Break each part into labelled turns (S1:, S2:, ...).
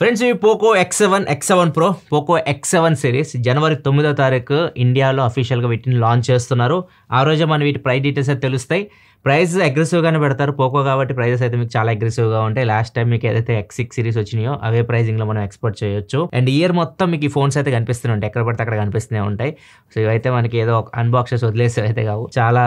S1: Friends ఈ Poco X7 Pro Poco X7 series జనవరి 9వ తారీఖు ఇండియాలో అఫీషియల్గా వీటిని లాంచ్ చేస్తున్నారు. ఆ రోజే మన వీటి ప్రైస్ డీటెయిల్స్ అయితే తెలుస్తాయి. ప్రైస్ అగ్రెసివ్గానే పెడతారు పోకో కాబట్టి ప్రైజెస్ అయితే మీకు చాలా అగ్రెసివ్గా ఉంటాయి. లాస్ట్ టైం మీకు ఏదైతే X6 సిరీస్ వచ్చినాయో అవే ప్రైజింగ్లో మనం ఎక్స్పోర్ట్ చేయొచ్చు. అండ్ ఇయర్ మొత్తం మీకు ఈ ఫోన్స్ అయితే కనిపిస్తూనే ఉంటాయి, ఎక్కడ పడితే అక్కడ కనిపిస్తూనే ఉంటాయి. సో ఇవైతే మనకి ఏదో అన్బాక్సెస్ వదిలేసి అయితే కావు, చాలా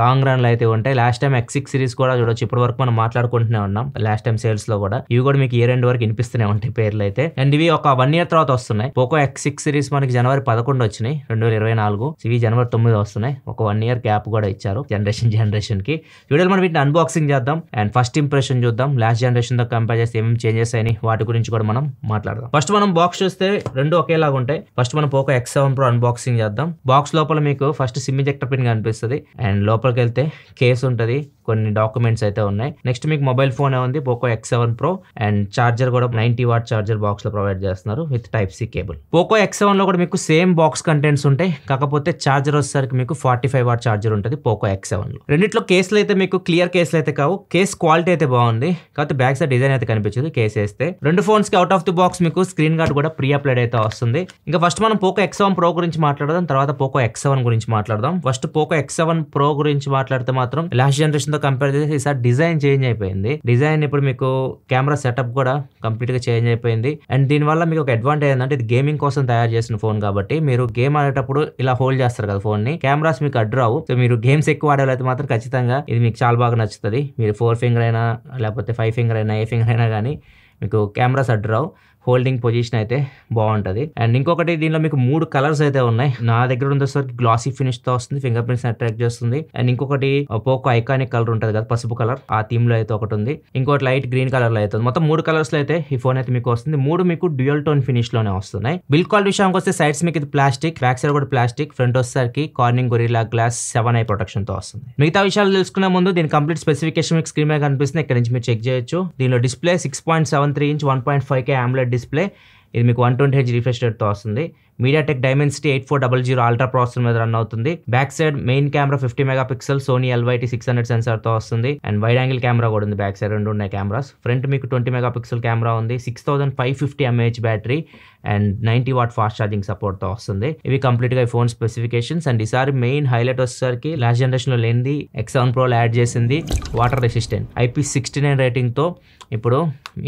S1: లాంగ్ రన్లు అయితే ఉంటాయి. లాస్ట్ టైం X6 సిరీస్ కూడా చూడొచ్చు, ఇప్పటి వరకు మనం మాట్లాడుకుంటూనే ఉన్నాం. లాస్ట్ టైం సేల్స్ లో కూడా ఇవి కూడా మీకు ఇయర్ ఎండ్ వరకు వినిపిస్తూనే ఉంటాయి పేర్లు అయితే. అండ్ ఇవి ఒక 1 year తర్వాత వస్తున్నాయి. పోకో X6 సిరీస్ మనకి జనవరి 11 వచ్చినాయి 2024, ఇవి జనవరి 9 వస్తున్నాయి. ఒక 1 year గ్యాప్ కూడా ఇచ్చారు జనరేషన్ కి. వీడియోలో మనం వీటిని అన్బాక్సింగ్ చేద్దాం అండ్ ఫస్ట్ ఇంప్రెషన్ చూద్దాం. లాస్ట్ జనరేషన్ తో కంపేర్ చేస్తే ఏమేమి చేంజెస్ అయినాయి వాటి గురించి కూడా మనం మాట్లాడదాం. ఫస్ట్ మనం బాక్స్ చూస్తే రెండు ఒకేలాగా ఉంటాయి. ఫస్ట్ మనం పోకో X7 Pro అన్బాక్సింగ్ చేద్దాం. బాక్స్ లోపల మీకు ఫస్ట్ సిమ్ ఇంజెక్టర్ పిన్ కనిపిస్తుంది అండ్ లోపలికి వెళ్తే కేసు ఉంటుంది, కొన్ని డాక్యుమెంట్స్ అయితే ఉన్నాయి. నెక్స్ట్ మీకు మొబైల్ ఫోన్ ఉంది Poco X7 Pro and charger కూడా 90 వాట్ చార్జర్ బాక్స్ లో ప్రొవైడ్ చేస్తున్నారు with Type-C cable. Poco X7 లో కూడా మీకు సేమ్ బాక్స్ కంటెంట్స్ ఉంటాయి, కాకపోతే చార్జర్ వచ్చేసరికి మీకు 45 వాట్ చార్జర్ ఉంటుంది పోకో X7 లో. రెండిట్లో కేసులు అయితే మీకు క్లియర్ కేసులు అయితే కావు, కేస్ క్వాలిటీ అయితే బాగుంది, కాకపోతే బ్యాక్ సైడ్ డిజైన్ అయితే కనిపించదు కేసు వేస్తే. రెండు ఫోన్స్ కి అవుట్ ఆఫ్ ది బాక్స్ మీకు స్క్రీన్ గార్డ్ కూడా ప్రీ అప్లైడ్ అయితే వస్తుంది. ఇంకా ఫస్ట్ మనం పోకో X7 Pro గురించి మాట్లాడదాం, తర్వాత పోకో X7 గురించి మాట్లాడదాం. ఫస్ట్ పోకో X7 Pro గురించి మాట్లాడితే మాత్రం లాస్ట్ జనరేషన్ తో కంపేర్ చేసి ఈసారి డిజైన్ చేంజ్ అయిపోయింది. డిజైన్ ఇప్పుడు మీకు కెమెరా సెటప్ కూడా కంప్లీట్ గా చేంజ్ అయిపోయింది. అండ్ దీనివల్ల మీకు ఒక అడ్వాంటేజ్ ఏంటంటే ఇది గేమింగ్ కోసం తయారు చేసిన ఫోన్ కాబట్టి మీరు గేమ్ ఆడేటప్పుడు ఇలా హోల్డ్ చేస్తారు కదా ఫోన్ ని, కెమెరాస్ మీకు అడ్డు రావు. సో మీరు గేమ్స్ ఎక్కువ ఆడేవాళ్ళైతే మాత్రం ఖచ్చితంగా ఇది మీకు చాలా బాగా నచ్చుతుంది. మీరు 4 ఫింగర్ అయినా లేకపోతే 5 ఫింగర్ అయినా ఏ ఫింగర్ అయినా కానీ మీకు కెమెరాస్ అడ్డు రావు, హోల్డింగ్ పొజిషన్ అయితే బాగుంటది. అండ్ ఇంకొకటి దీనిలో మీకు 3 కలర్స్ అయితే ఉన్నాయి. నా దగ్గర ఉండేసరికి గ్లాసీ ఫినిష్ తో వస్తుంది, ఫింగర్ ప్రింట్స్ అట్రాక్ట్ చేస్తుంది. అండ్ ఇంకొకటి పోకో ఐకానిక్ కలర్ ఉంటుంది కదా పసుపు కలర్, ఆ థీమ్ లో అయితే ఒకటి ఉంది. ఇంకోటి లైట్ గ్రీన్ కలర్ లో అయితే మొత్తం 3 కలర్స్ లో అయితే ఈ ఫోన్ అయితే మీకు వస్తుంది. 3 మీకు డ్యూయల్ టోన్ ఫినిష్ లోనే వస్తున్నాయి. బిల్డ్ క్వాలిటీ విషయానికి వస్తే సైడ్స్ మీకు ఇది ప్లాస్టిక్, బ్యాక్ సైడ్ కూడా ప్లాస్టిక్, ఫ్రంట్ వచ్చేసరికి Corning Gorilla Glass 7i protection తో వస్తుంది. మిగతా విషయాలు తెలుసుకునే ముందు దీని కంప్లీట్ స్పెసిఫికేషన్ మీకు స్క్రీన్ మీద కనిపిస్తుంది, ఇక్కడ నుంచి మీరు చెక్ చేయొచ్చు. దీనిలో display 6.73 inch 1.5K AMOLED display, ఇది మీకు 120Hz రిఫ్రెష్ రేట్ తో వస్తుంది. MediaTek Dimensity 8400 అల్ట్రా ప్రాసెసర్ మీద రన్ అవుతుంది. Back side main camera 50 megapixel Sony LYT600 sensor తో వస్తుంది. అండ్ వైడ్ యాంగిల్ కెమెరా కూడా ఉంది, బ్యాక్ సైడ్ రెండు ఉన్నాయి కెమెరాస్. ఫ్రంట్ మీకు 20 మెగాపిక్సెల్ కెమెరా ఉంది, 6550 mAh battery and 90 watt fast charging support తో వస్తుంది. ఇవి కంప్లీట్ గా ఫోన్ స్పెసిఫికేషన్స్. అండ్ ఈసారి మెయిన్ హైలైట్ వచ్చేసరికి లాస్ట్ జనరేషన్ లో లేనిది X7 Pro లో యాడ్ చేసింది వాటర్ రెసిస్టెంట్ IP69 రేటింగ్ తో ఇప్పుడు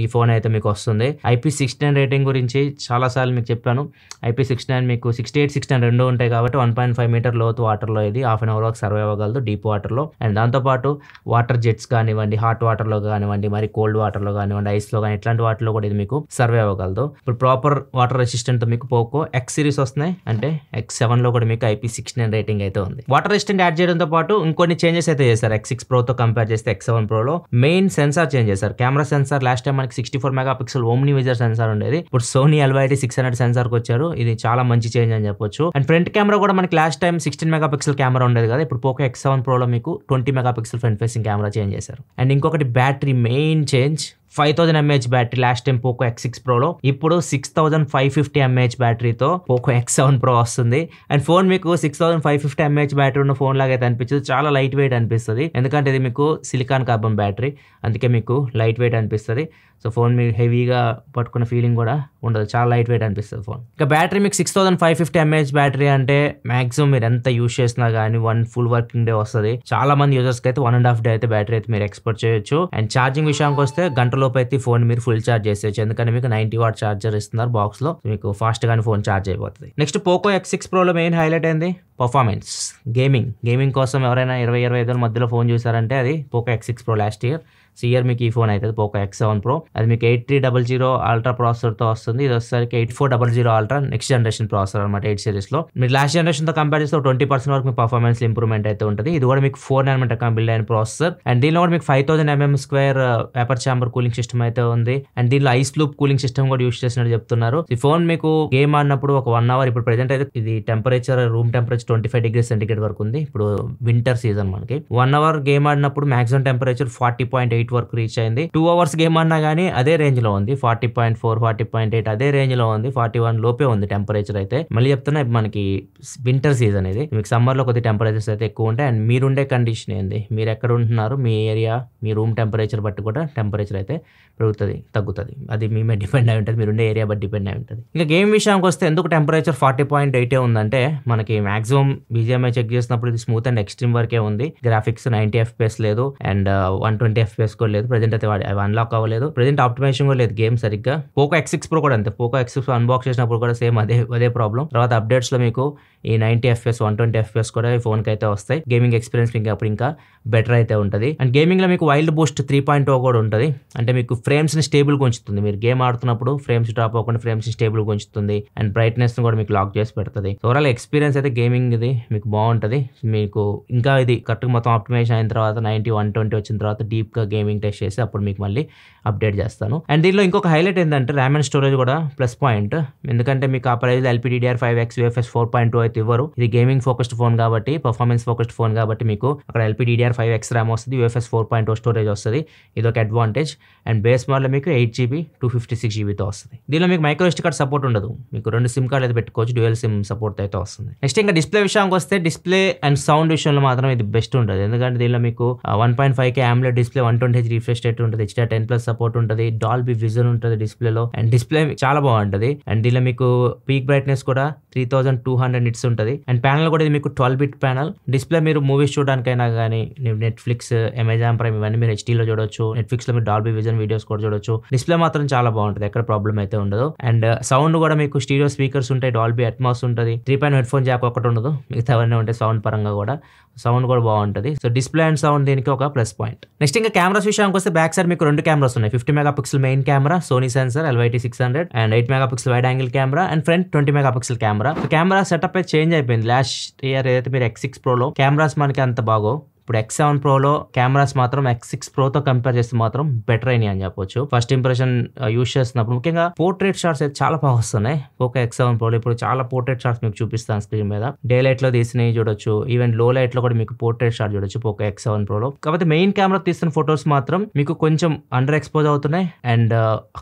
S1: ఈ ఫోన్ అయితే మీకు వస్తుంది. IP69 రేటింగ్ గురించి చాలా సార్లు మీకు చెప్పాను. IP69 మీకు 68, 69 రెండు ఉంటాయి కాబట్టి 1.5 మీటర్ లోతు వాటర్ లో ఇది హాఫ్ అన్ అవర్ వరకు సర్వే అవ్వగలదు డీప్ వాటర్ లో. అండ్ దాంతోపాటు వాటర్ జెట్స్ కానివ్వండి, హాట్ వాటర్ లో కానివ్వండి, మరి కోల్డ్ వాటర్ లో కానివ్వండి, ఐస్ లో కానీ ఇట్లాంటి వాటిలో కూడా ఇది మీకు సర్వే అవ్వగలదు. ఇప్పుడు ప్రాపర్ వాటర్ రెసిస్టెంట్ తో మీకు పోకో X సిరీస్ వస్తున్నాయి, అంటే X7 లో కూడా మీకు IP69 రేటింగ్ అయితే ఉంది. వాటర్ రెసిస్టెంట్ యాడ్ చేయడంతో పాటు ఇంకొన్ని చేంజెస్ అయితే చేశారు X6 Pro తో కంపేర్ చేస్తే X7 Pro లో. మెయిన్ సెన్సార్ చేంజ్ చేశారు. కెమెరా సెన్సార్ లాస్ట్ టైం మనకి 64 మెగాపిక్సెల్ ఓమ్ని విజర్ సెన్సార్ ఉండేది, ఇప్పుడు సోనీ LYT600 సెన్సార్ కి వచ్చారు. ఇది చాలా మంచి చేంజ్ అని చెప్పొచ్చు. అండ్ ఫ్రంట్ కెమెరా కూడా మనకి లాస్ట్ టైం 16 మెగాపిక్సెల్ కెమెరా ఉండేది కదా, ఇప్పుడు పోకో X7 Pro లో మీకు 20 megapixel front facing camera change చేశారు. అండ్ ఇంకొకటి battery main change, 5000 mAh battery last time Poco X6 Pro లో, ఇప్పుడు 6550 mAh బ్యాటరీతో పోకో X7 Pro వస్తుంది. అండ్ ఫోన్ మీకు 6550 mAh బ్యాటరీ ఉన్న ఫోన్ లాగా అయితే అనిపించదు, చాలా లైట్ వెయిట్ అనిపిస్తుంది. ఎందుకంటే ఇది మీకు సిలికాన్ కార్బన్ బ్యాటరీ, అందుకే మీకు లైట్ వెయిట్ అనిపిస్తుంది. సో ఫోన్ మీకు హెవీగా పట్టుకున్న ఫీలింగ్ కూడా ఉండదు, చాలా లైట్ వెయిట్ అనిపిస్తుంది ఫోన్. ఇక బ్యాటరీ మీకు 6550 mAh బ్యాటరీ అంటే మాక్సిమం మీరు ఎంత యూస్ చేసినా కానీ 1 ఫుల్ వర్కింగ్ డే వస్తుంది. చాలా మంది యూజర్స్ కి అయితే 1.5 డే అయితే బ్యాటరీ అయితే మీరు ఎక్స్పెక్ట్ చేయొచ్చు. అండ్ ఛార్జింగ్ విషయానికి వస్తే గంటలోపు అయితే ఫోన్ మీరు ఫుల్ ఛార్జ్ చేసేయచ్చు, ఎందుకంటే మీకు 90 వాట్ చార్జర్ ఇస్తున్నారు బాక్స్ లో, మీకు ఫాస్ట్ గానే ఫోన్ ఛార్జ్ అయిపోతుంది. నెక్స్ట్ పోకో X6 Pro లో మెయిన్ హైలైట్ ఏంది పర్ఫార్మెన్స్. గేమింగ్ కోసం ఎవరైనా 20-25 మధ్యలో ఫోన్ చూసారంటే అది Poco X6 Pro last year. So year మీకు ఈ ఫోన్ అవుతుంది పోకో X7 Pro. అది మీకు 8300 అల్ట్రా ప్రాసెసర్ తో వస్తుంది. ఇది వచ్చేసరికి 8400 అల్ట్రా నెక్స్ట్ జనరేషన్ ప్రాసెసర్ అనమాట 8 సిరీస్ లో. మీరు లాస్ట్ జనరేషన్ తో కంపేర్ చేస్తే 20% వరకు మీ పర్ఫార్మెన్స్ ఇంప్రూవ్మెంట్ అయితే ఉంటుంది. ఇది కూడా మీకు 4 nm బిల్డ్ అయిన ప్రాసెసర్. అండ్ దీనిలో కూడా మీకు 5000 mm² vapour chamber cooling system అయితే ఉంది. అండ్ దీనిలో ఐస్ లూప్ కూలింగ్ సిస్టమ్ కూడా యూస్ చేసినట్టు చెప్తున్నారు. ఈ ఫోన్ మీకు గేమ్ ఆడినప్పుడు ఒక 1 hour, ఇప్పుడు ప్రెజెంట్ అయితే ఇది temperature room temperature 25 degrees Celsius వరకు ఉంది. ఇప్పుడు వింటర్ సీజన్ మనకి 1 hour గేమ్ ఆడినప్పుడు maximum temperature 40.8 heat work reach అయింది. 2 hours గేమ్ అన్నా కానీ అదే రేంజ్ లో ఉంది, 40.4 40.8 అదే రేంజ్ లో ఉంది, 41 లోపే ఉంది టెంపరేచర్ అయితే. మళ్ళీ చెప్తున్నా మనకి వింటర్ సీజన్ ఇది, మీకు సమ్మర్ లో కొద్ది టెంపరేచర్స్ అయితే ఎక్కువ ఉంటాయి. అండ్ మీరుండే కండిషన్ ఏంది, మీరు ఎక్కడ ఉంటున్నారు, మీ ఏరియా మీ రూమ్ టెంపరేచర్ బట్టి కూడా టెంపరేచర్ అయితే పెరుగుతుంది తగ్గుతుంది, అది మీ మీద డిపెండ్ అయి ఉంటుంది, మీరుండే ఏరియా బట్టి డిపెండ్ అయి ఉంటుంది. ఇంకా గేమ్ విషయానికి వస్తే ఎందుకు టెంపరేచర్ 40.8 ఉందంటే మనకి మాక్సిమం BGMI చెక్ చేసినప్పుడు ఇది స్మూత్ అండ్ ఎక్స్ట్రీమ్ వరకే ఉంది. గ్రాఫిక్స్ 90 FPS లేదు అండ్ 120 FPS కూడా లేదు. ప్రెజెంట్ అయితే అవి అన్లాక్ అవ్వలేదు. ప్రెజెంట్ ఆప్టిమైజేషన్ కూడా లేదు గేమ్ సరిగ్గా. పోకో X6 Pro కూడా అంతే, పోకో X6 Pro అన్బాక్స్ చేసినప్పుడు కూడా సేమ్ అదే ప్రాబ్లం. తర్వాత అప్డేట్స్ లో మీకు ఈ 90 FPS 120 FPS కూడా ఈ ఫోన్ కి అయితే వస్తాయి. గేమింగ్ ఎక్స్పీరియన్స్ మీకు అప్పుడు ఇంకా బెటర్ అయితే ఉంటుంది. అండ్ గేమింగ్ లో మీకు వైల్డ్ బూస్ట్ 3.0 కూడా ఉంటుంది, అంటే మీకు ఫ్రేమ్స్ ని స్టేబుల్ గా ఉంచుతుంది. మీరు గేమ్ ఆడుతున్నప్పుడు ఫ్రేమ్స్ డ్రాప్ అవ్వకుండా ఫ్రేమ్స్ ని స్టేబుల్ గా ఉంచుతుంది అండ్ బ్రైట్నెస్ ని కూడా మీకు లాక్ చేసి పెడుతుంది. ఓవరాల్ ఎక్స్పీరియన్స్ అయితే గేమింగ్ ఇది మీకు బాగుంటది. మీకు ఇంకా ఇది కరెక్ట్ మొత్తం ఆప్టిమైజేషన్ అయిన తర్వాత 90 120 వచ్చిన తర్వాత డీప్ గా గేమింగ్ టెస్ట్ చేసి అప్పుడు మీకు మళ్ళీ అప్డేట్ చేస్తాను. అండ్ దీనిలో ఇంకొక హైలైట్ ఏంటంటే ర్యామ్ అండ్ స్టోరేజ్ కూడా ప్లస్ పాయింట్, ఎందుకంటే మీకు ఆ ప్రైస్ LPDDR5X UFS 4.2 అయితే ఇవ్వరు. ఇది గేమింగ్ ఫోకస్డ్ ఫోన్ కాబట్టి, పర్ఫార్మెన్స్ ఫోకస్డ్ ఫోన్ కాబట్టి మీకు అక్కడ LPDDR5X ర్యామ్ వస్తుంది, UFS 4.0 స్టోరేజ్ వస్తుంది, ఇది ఒక అడ్వాంటేజ్. అండ్ బేస్ మోడల్ మీకు 8GB 256GB వస్తుంది. దీనిలో మీకు మైక్రో SD కార్డ్ సపోర్ట్ ఉండదు, మీకు 2 SIM కార్డు అయితే పెట్టుకోవచ్చు, డ్యూయల్ సిమ్ సపోర్ట్ అయితే వస్తుంది. నెక్స్ట్ ఇంకా డిస్ప్లే విషయానికి వస్తే డిస్ప్లే అండ్ సౌండ్ విషయంలో మాత్రం ఇది బెస్ట్ ఉంటుంది, ఎందుకంటే దీనిలో మీకు 1.5K AMOLED display 120Hz refresh rate ఉంటుంది, HDR10+ సపోర్ట్ ఉంటుంది, డాల్బీ విజన్ ఉంటుంది డిస్ప్లేలో అండ్ డిస్ప్లే చాలా బాగుంటుంది. అండ్ దీనిలో మీకు పీక్ బ్రైట్నెస్ కూడా 3200 nits ఉంటుంది. అండ్ ప్యానల్ కూడా ఇది మీకు 12-bit ప్యానల్. డిస్ప్లే మీరు మూవీస్ చూడడానికైనా కానీ నెట్ఫ్లిక్స్, అమెజాన్ ప్రైమ్ ఇవన్నీ మీరు HD లో చూడొచ్చు. నెట్ఫ్లిక్స్ లో మీరు డాల్బీ విజన్ వీడియోస్ కూడా చూడొచ్చు. డిస్ప్లే మాత్రం చాలా బాగుంటుంది, ఎక్కడ ప్రాబ్లం అయితే ఉండదు. అండ్ సౌండ్ కూడా మీకు స్టీరియో స్పీకర్స్ ఉంటాయి, డాల్బీ అట్మాస్ ఉంటుంది, 3.0 హెడ్ ఫోన్ జాక్ ఒకటి ఉండదు, మిగతా అవన్నీ ఉంటాయి. సౌండ్ పరంగా కూడా సౌండ్ కూడా బాగుంటుంది. సో డిస్ప్లే అండ్ సౌండ్ దీనికి ఒక ప్లస్ పాయింట్. నెక్స్ట్ ఇంకా కెమెరాస్ విషయానికి వస్తే బ్యాక్ సైడ్ మీకు 2 కెమెరాస్ ఉన్నాయి. 50 MP main camera Sony sensor LYT600 and 8 MP wide angle camera and front 20 MP camera. Camera setup అయితే చేంజ్ అయిపోయింది. లాస్ట్ ఇయర్ ఏదైతే మీరు X6 Pro లో కెమెరాస్ మనకి అంత బాగో, ఇప్పుడు X7 Pro లో కెమెరాస్ మాత్రం X6 Pro తో కంపేర్ చేస్తే మాత్రం బెటర్ అయినాయి అని చెప్పొచ్చు. ఫస్ట్ ఇంప్రెషన్ యూస్ చేస్తున్నప్పుడు ముఖ్యంగా పోర్ట్రేట్ షాట్స్ అయితే చాలా బాగా వస్తున్నాయి పోకో X7 Pro లో. ఇప్పుడు చాలా పోర్ట్రేట్ షాట్స్ మీకు చూపిస్తాను స్క్రీన్ మీద, డే లైట్ లో తీసినవి చూడొచ్చు, ఈవెన్ లో లైట్ లో కూడా మీకు పోర్ట్రేట్ షాట్ చూడొచ్చు పోకో X7 Pro లో. కాకపోతే మెయిన్ కెమెరా తీస్తున్న ఫొటోస్ మాత్రం మీకు కొంచెం అండర్ ఎక్స్పోజ్ అవుతున్నాయి అండ్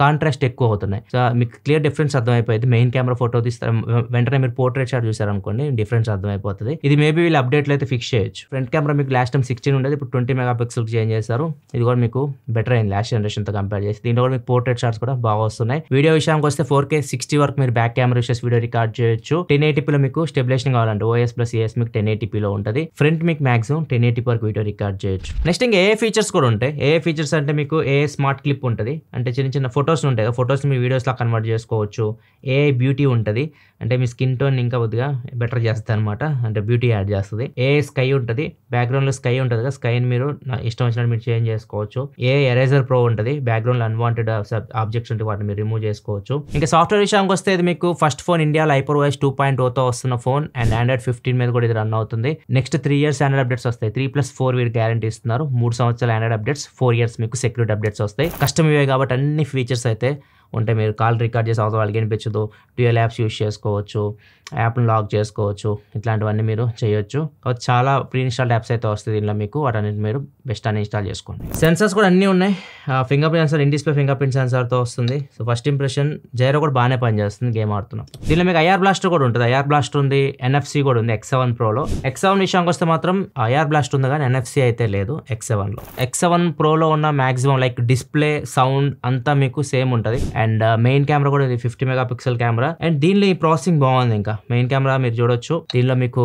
S1: కాంట్రాస్ట్ ఎక్కువ అవుతున్నాయి. సో మీకు క్లియర్ డిఫరెన్స్ అర్థమైపోయింది. మెయిన్ కెమెరా ఫోటో తీస్తారు వెంటనే మీరు పోర్ట్రేట్ షాట్ చూసారనుకోండి డిఫరెన్స్ అర్థమైపోతుంది. ఇది మేబీ వీళ్ళు అప్డేట్లు అయితే ఫిక్స్ చేయొచ్చు. ఫ్రంట్ కెమెరా మీకు లాస్ట్ టైం 16 ఉండేది, ఇప్పుడు 20 MP చేంజ్ చేశారు. ఇది కూడా మీకు బెటర్ అయింది లాస్ట్ జనరేషన్ తో కంపేర్ చేసి. దీంట్లో కూడా మీకు పోర్ట్రేట్ షాట్స్ కూడా బాగా వస్తున్నాయి. వీడియో విషయానికి వస్తే 4K 60 వరకు మీరు బ్యాక్ కెమెరా యూస్ చేసి వీడియో రికార్డ్ చేయొచ్చు. 1080p లో మీకు స్టెబిలైజేషన్ కావాలంటే OS+AS మీకు 1080p లో ఉంటుంది. ఫ్రంట్ మీకు మాక్సిమం 1080p వరకు వీడియో రికార్డ్ చేయొచ్చు. నెక్స్ట్ ఇంకా ఏ ఫీచర్స్ కూడా ఉంటాయి. ఏ ఫీచర్స్ అంటే మీకు ఏ స్మార్ట్ క్లిప్ ఉంటుంది, అంటే చిన్న చిన్న ఫొటోస్ ఉంటాయి, ఫొటోస్ మీ వీడియోస్ లా కన్వర్ట్ చేసుకోవచ్చు. ఏ బ్యూటీ ఉంటుంది, అంటే మీ స్కిన్ టోన్ ఇంకా కొద్దిగా బెటర్ చేస్తుంది అనమాట, అంటే బ్యూటీ యాడ్ చేస్తుంది. ఏ స్కై ఉంటుంది, బ్యాక్గ్రౌండ్ లో స్కై ఉంటుంది కదా, స్కైని మీరు ఇష్టం వచ్చినట్టు మీరు చేంజ్ చేసుకోవచ్చు. ఏ ఎరేజర్ ప్రో ఉంటుంది, బ్యాక్గ్రౌండ్ లో అన్వాంటెడ్ ఆబ్జెక్ట్స్ ఉంటే వాటిని మీరు రిమూవ్ చేసుకోవచ్చు. ఇంకా సాఫ్ట్వేర్ విషయానికి వస్తే ఇది మీకు ఫస్ట్ ఫోన్ ఇండియాలో HyperOS 2.0 తో వస్తున్న ఫోన్ అండ్ Android 15 మీద కూడా ఇది రన్ అవుతుంది. నెక్స్ట్ 3 years ఆండ్రాయిడ్ అప్డేట్స్ వస్తాయి. 3+4 వీడి గ్యారంటీ ఇస్తున్నారు. 3 సంవత్సరాల ఆండ్రాయిడ్ అప్డేట్స్, 4 years మీకు సెక్యూరిటీ అప్డేట్స్ వస్తాయి. కస్టమ్ UI కాబట్టి అన్ని ఫీచర్స్ అయితే ఉంటే మీరు కాల్ రికార్డ్ చేసి అవతల వాళ్ళకి వినిపించదు, డ్యూయల్ యాప్స్ యూస్ చేసుకోవచ్చు, యాప్ను లాక్ చేసుకోవచ్చు, ఇట్లాంటివన్నీ మీరు చేయొచ్చు. కాబట్టి చాలా ప్రీ ఇన్స్టాల్డ్ యాప్స్ అయితే వస్తాయి దీనిలో మీకు, వాటన్నిటి మీరు బెస్ట్ అని ఇన్స్టాల్ చేసుకోండి. సెన్సర్స్ కూడా అన్నీ ఉన్నాయి. Fingerprint sensor, in display fingerprint సెన్సర్తో వస్తుంది. సో ఫస్ట్ ఇంప్రెషన్ జైరో కూడా బాగానే పనిచేస్తుంది గేమ్ ఆడుతున్నాం. దీనిలో మీకు IR బ్లాస్టర్ కూడా ఉంటుంది. IR బ్లాస్టర్ ఉంది, NFC కూడా ఉంది X7 Proలో. X7 విషయానికి వస్తే మాత్రం IR బ్లాస్టర్ ఉంది కానీ NFC అయితే లేదు X7లో. X7 Proలో ఉన్న మాక్సిమం లైక్ డిస్ప్లే, సౌండ్ అంతా మీకు సేమ్ ఉంటుంది. అండ్ మెయిన్ కెమెరా కూడా ఇది 50 MP కెమెరా. అండ్ దీనిలో ఈ ప్రాసెసింగ్ బాగుంది. ఇంకా మెయిన్ కెమెరా మీరు చూడొచ్చు, దీనిలో మీకు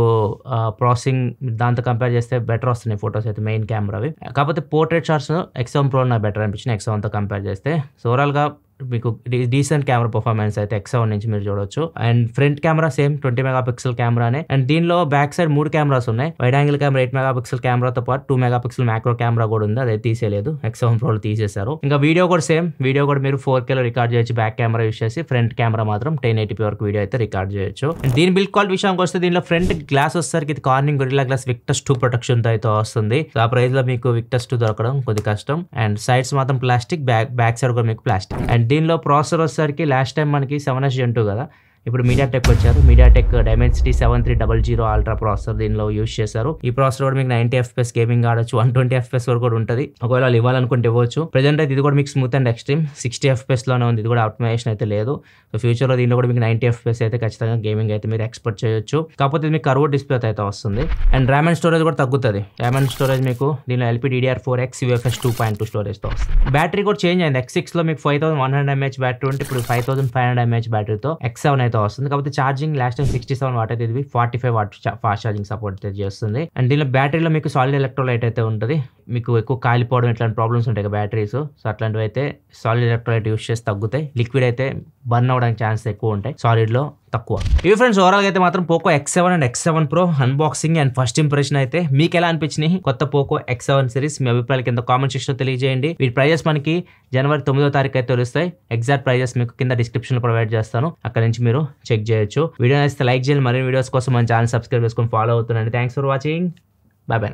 S1: ప్రాసెసింగ్ దాంతో కంపేర్ చేస్తే బెటర్ వస్తున్నాయి ఫొటోస్ అయితే మెయిన్ కెమెరావి. కాకపోతే పోర్ట్రేట్ షాట్స్ X7 Pro నాకు బెటర్ అనిపించింది X7 తో కంపేర్ చేస్తే. సో ఓవరాల్ గా మీకు డీసెంట్ కెమెరా పర్ఫార్మెన్స్ అయితే X7 నుంచి మీరు చూడొచ్చు. And front camera same 20 MP కెమెరానే. అండ్ దీనిలో బ్యాక్ సైడ్ 3 కెమెరాస్ ఉన్నాయి. వైడ్ యాంగిల్ కెమెరా 8 MP కెమెరాతో పాటు 2 MP మ్యాక్రో కెమెరా కూడా ఉంది, అదే తీసేయలేదు, X7 Pro తీసేశారు. ఇంకా వీడియో కూడా సేమ్, వీడియో కూడా మీరు 4K లో రికార్డ్ చేయొచ్చు బ్యాక్ కెమెరా యూస్ చేసి. ఫ్రంట్ కెమెరా మాత్రం 1080p వరకు వీడియో అయితే రికార్డ్ చేయొచ్చు. అండ్ దీని బిల్డ్ క్వాలిటీ విషయానికి వస్తే దీనిలో ఫ్రంట్ గ్లాస్ వచ్చేసరికి ఇది Corning Gorilla Glass Victus 2 protection తో అయితే వస్తుంది. ఆ ప్రైస్ లో మీకు విక్టస్ 2 దొరకడం కొద్ది కష్టం. అండ్ సైడ్స్ మాత్రం ప్లాస్టిక్, బ్యాక్ సైడ్ కూడా మీకు ప్లాస్టిక్. అండ్ దీనిలో ప్రాసెసర్ వచ్చేసరికి లాస్ట్ టైం మనకి 7S Gen 2 కదా, ఇప్పుడు మీడియాటెక్ వచ్చారు. మీడియాటెక్ డైమెన్సిటీ 7300 అల్ట్రా ప్రాసెసర్ దీనిలో యూస్ చేశారు. ఈ ప్రాసెసర్ కూడా మీకు 90 FPS గేమింగ్ ఆడొచ్చు, 120 FPS వరకు కూడా ఉంటుంది. ఒకవేళ వాళ్ళు ఇవ్వాలనుకుంటే ఇవ్వచ్చు. ప్రెజెంట్ అయితే ఇది కూడా మీకు స్మూత్ అండ్ ఎక్స్ట్రీమ్ 60 FPS లోనే ఉంది. ఇది కూడా ఆప్టిమైజేషన్ అయితే లేదు. సో ఫ్యూచర్ లో దీనిలో కూడా మీకు 90 FPS అయితే ఖచ్చితంగా గేమింగ్ అయితే మీరు ఎక్స్పెక్ట్ చేయొచ్చు. కాకపోతే ఇది మీకు కర్వ్ డిస్ప్లే అయితే వస్తుంది. అండ్ ర్యామ్ అండ్ స్టోరేజ్ కూడా తగ్గుతుంది. ర్యామ్ అండ్ స్టోరేజ్ మీకు దీనిలో LPDDR4X UFS 2.2 స్టోరేజ్ తో వస్తుంది. బ్యాటరీ కూడా చేంజ్ అయింది. X6 లో మీకు 5100 mAh బ్యాటరీ ఉంటే ఇప్పుడు 5500 mAh బ్యాటరీతో X7 అయితే వస్తుంది. కాకపోతే ఛార్జింగ్ లాస్ట్ టైం 67 వాట్ అయితే ఇది 45 వాట్ ఫాస్ట్ ఛార్జింగ్ సపోర్ట్ అయితే చేస్తుంది. అండ్ దీనిలో బ్యాటరీలో మీకు సాలిడ్ ఎలక్ట్రోలైట్ అయితే ఉంటుంది. మీకు ఎక్కువ కాలిపోవడం ఇట్లాంటి ప్రాబ్లమ్స్ ఉంటాయి బ్యాటరీస్. సో అట్లాంటివి అయితే సాలిడ్ ఎలక్ట్రోలైట్ యూస్ చేసి తగ్గుతాయి. లిక్విడ్ అయితే బర్న్ అవ్వడానికి ఛాన్స్ ఎక్కువ ఉంటాయి, సాలిడ్ లో తక్కువ. ఇవి ఫ్రెండ్స్ ఓవరాల్ అయితే మాత్రం Poco X7 and X7 Pro unboxing and first impression అయితే మీకు ఎలా అనిపించినాయి కొత్త పోకో X7 సిరీస్? మీ అభిప్రాయాలు కింద కామెంట్ సెక్షన్ లో తెలియజేయండి. వీటి ప్రైజెస్ మనకి జనవరి 9వ తారీఖు అయితే తెలుస్తాయి. ఎగ్జాక్ట్ ప్రైజెస్ మీకు కింద డిస్క్రిప్షన్ లో ప్రొవైడ్ చేస్తాను, అక్కడ నుంచి మీరు చెక్ చేయొచ్చు. వీడియో నచ్చితే లైక్ చేయండి. మరిన్ని వీడియోస్ కోసం మన ఛానల్ సబ్స్క్రైబ్ చేసుకొని ఫాలో అవుతుండండి. Thanks for watching. Bye by.